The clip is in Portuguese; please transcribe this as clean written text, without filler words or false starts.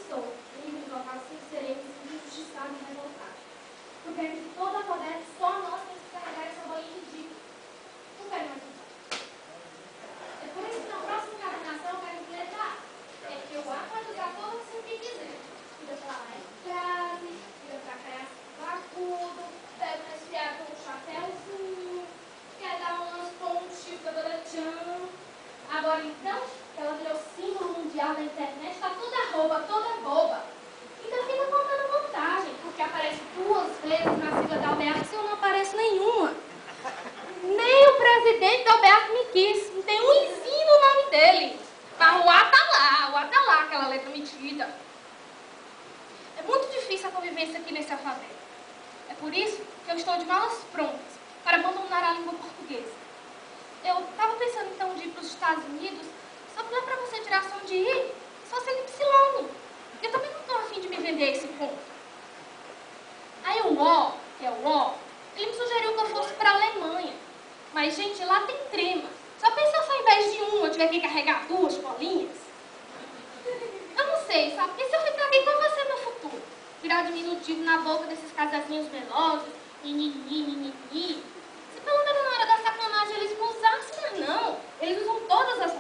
sou, livre de local sem serei injustiçado e revoltado. Porque é que toda poder, só nós temos que carregar essa bolinha ridícula. Não quero mais usar. É por isso que na próxima encarnação eu quero completar. É que eu pode usar todo assim que quiser. Vira pra lá é crase, vira pra cá é vacudo, pega um resfriado com um chapéuzinho, quer dar umas pontinhas pra dona Tchan. Agora então, ela virou símbolo mundial da internet, tá toda rouba, toda boba. Ainda fica contando vantagem, porque aparece 2 vezes na sigla da Alberto e eu não apareço nenhuma. Nem o presidente da Alberto me quis, não tem um izinho no nome dele. Mas o A tá lá, aquela letra metida. É muito difícil a convivência aqui nesse alfabeto. É por isso que eu estou de malas prontas para abandonar a língua portuguesa. Eu estava pensando então de ir para os Estados Unidos, só que lá para você tirar som de ir, só sendo epsilon. Eu também não estou a fim de me vender a esse ponto. Aí o O, que é o O, ele me sugeriu que eu fosse para a Alemanha. Mas, gente, lá tem trema. Já pensou se ao invés de uma eu tiver que carregar 2 bolinhas? Eu não sei, sabe? Porque se eu ficar aqui, qual vai ser meu futuro? Virar diminutivo na boca desses casazinhos velosos, se pelo menos na hora da sacanagem eles me usassem, mas não. Eles usam todas as